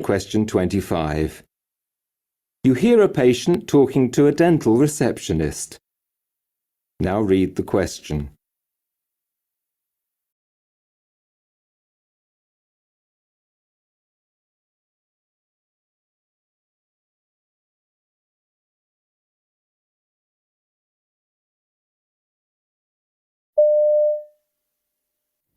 Question 25. You hear a patient talking to a dental receptionist. Now read the question.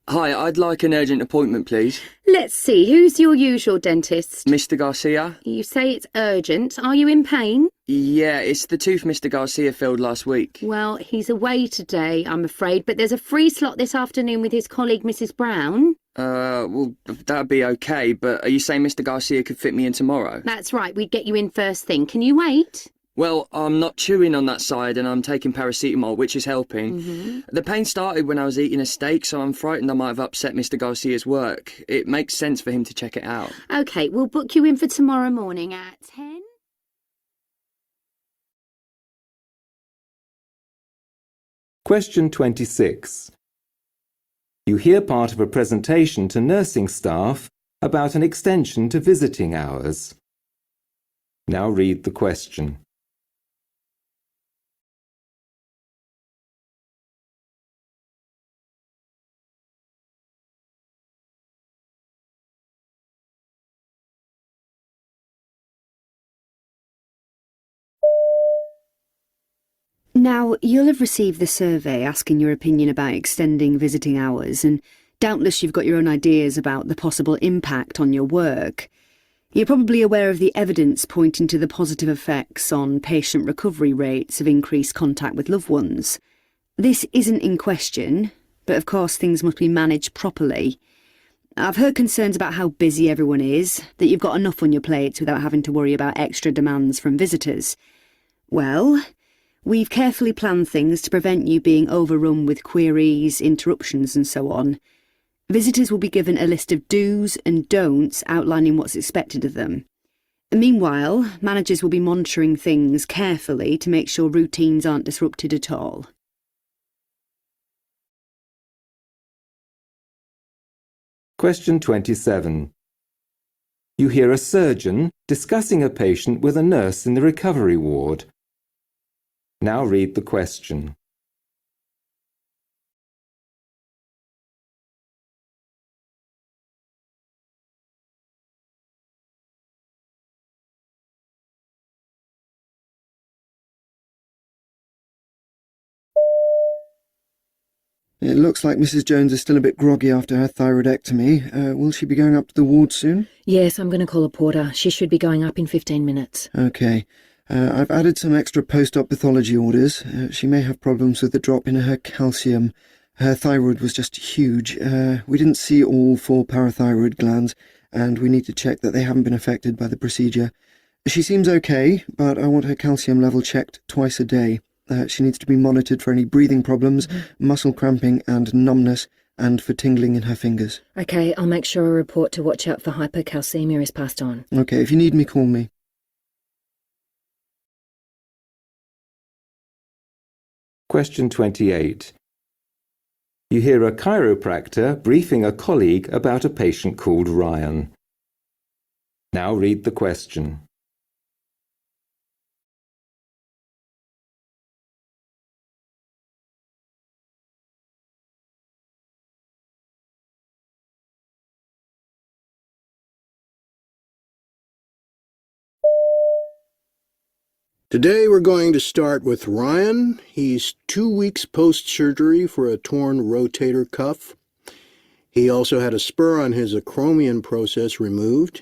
Hi, I'd like an urgent appointment, please. Let's see, who's your usual dentist? Mr. Garcia? You say it's urgent. Are you in pain? Yeah, it's the tooth Mr. Garcia filled last week. Well, he's away today, I'm afraid, but there's a free slot this afternoon with his colleague, Mrs. Brown. Well, that'd be okay, but are you saying Mr. Garcia could fit me in tomorrow? That's right, we'd get you in first thing. Can you wait? Well, I'm not chewing on that side and I'm taking paracetamol, which is helping. The pain started when I was eating a steak, so I'm frightened I might have upset Mr. Garcia's work. It makes sense for him to check it out. OK, we'll book you in for tomorrow morning at 10. Question 26. You hear part of a presentation to nursing staff about an extension to visiting hours. Now read the question. Now, you'll have received the survey asking your opinion about extending visiting hours, and doubtless you've got your own ideas about the possible impact on your work. You're probably aware of the evidence pointing to the positive effects on patient recovery rates of increased contact with loved ones. This isn't in question, but of course things must be managed properly. I've heard concerns about how busy everyone is, that you've got enough on your plates without having to worry about extra demands from visitors. Well, we've carefully planned things to prevent you being overrun with queries, interruptions and so on. Visitors will be given a list of do's and don'ts outlining what's expected of them. Meanwhile, managers will be monitoring things carefully to make sure routines aren't disrupted at all. Question 27. You hear a surgeon discussing a patient with a nurse in the recovery ward. Now read the question. It looks like Mrs. Jones is still a bit groggy after her thyroidectomy. Will she be going up to the ward soon? Yes, I'm going to call a porter. She should be going up in 15 minutes. OK. I've added some extra post-op pathology orders. She may have problems with the drop in her calcium. Her thyroid was just huge. We didn't see all 4 parathyroid glands, and we need to check that they haven't been affected by the procedure. She seems OK, but I want her calcium level checked twice a day. She needs to be monitored for any breathing problems, muscle cramping and numbness, and for tingling in her fingers. OK, I'll make sure a report to watch out for hypocalcemia is passed on. OK, if you need me, call me. Question 28. You hear a chiropractor briefing a colleague about a patient called Ryan. Now read the question. Today we're going to start with Ryan. He's 2 weeks post-surgery for a torn rotator cuff. He also had a spur on his acromion process removed.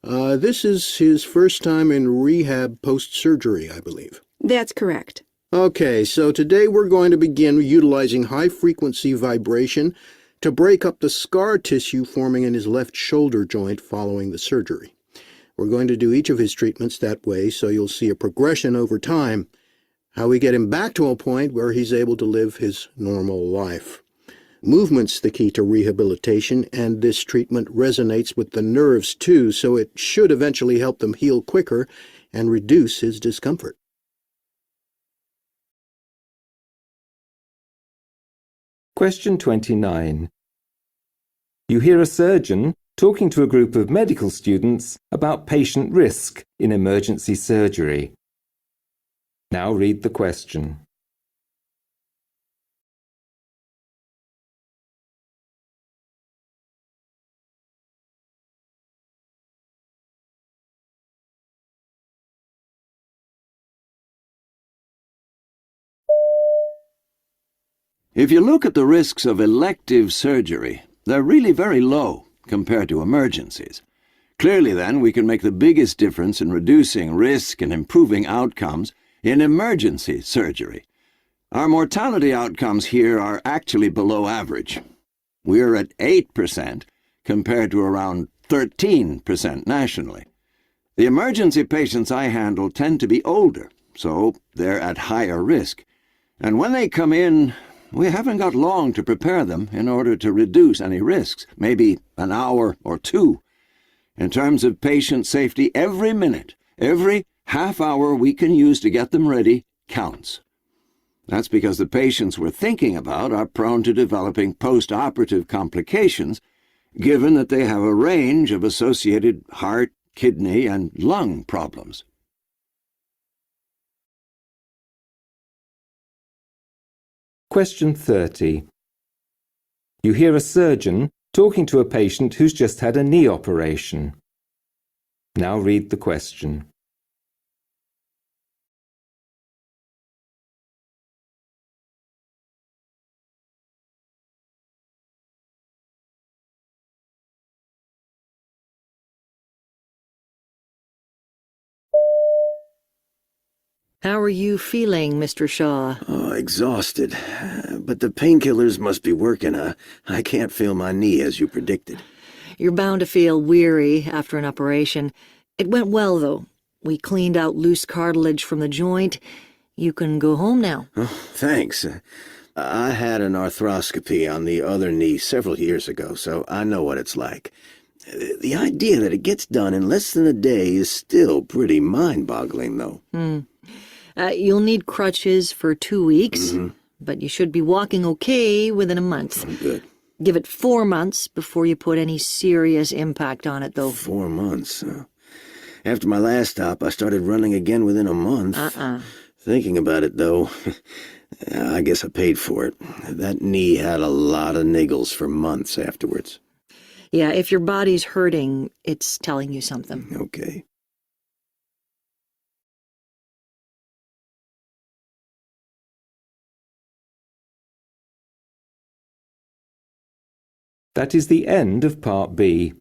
This is his first time in rehab post-surgery, I believe. That's correct. Okay, so today we're going to begin utilizing high-frequency vibration to break up the scar tissue forming in his left shoulder joint following the surgery. We're going to do each of his treatments that way, so you'll see a progression over time, how we get him back to a point where he's able to live his normal life. Movement's the key to rehabilitation, and this treatment resonates with the nerves too, so it should eventually help them heal quicker and reduce his discomfort. Question 29. You hear a surgeon talking to a group of medical students about patient risk in emergency surgery. Now read the question. If you look at the risks of elective surgery, they're really very low compared to emergencies. Clearly, then, we can make the biggest difference in reducing risk and improving outcomes in emergency surgery. Our mortality outcomes here are actually below average. We're at 8% compared to around 13% nationally. The emergency patients I handle tend to be older, so they're at higher risk. And when they come in, we haven't got long to prepare them in order to reduce any risks, maybe an hour or two. In terms of patient safety, every minute, every half hour we can use to get them ready counts. That's because the patients we're thinking about are prone to developing post-operative complications, given that they have a range of associated heart, kidney, and lung problems. Question 30. You hear a surgeon talking to a patient who's just had a knee operation. Now read the question. How are you feeling, Mr. Shaw? Oh, exhausted. But the painkillers must be working. I can't feel my knee as you predicted. You're bound to feel weary after an operation. It went well, though. We cleaned out loose cartilage from the joint. You can go home now. Oh, thanks. I had an arthroscopy on the other knee several years ago, so I know what it's like. The idea that it gets done in less than a day is still pretty mind-boggling, though. You'll need crutches for 2 weeks, but you should be walking okay within a month. Oh, good. Give it 4 months before you put any serious impact on it, though. 4 months. After my last stop, I started running again within a month. Thinking about it, though, I guess I paid for it. That knee had a lot of niggles for months afterwards. Yeah, if your body's hurting, it's telling you something. Okay. That is the end of Part B.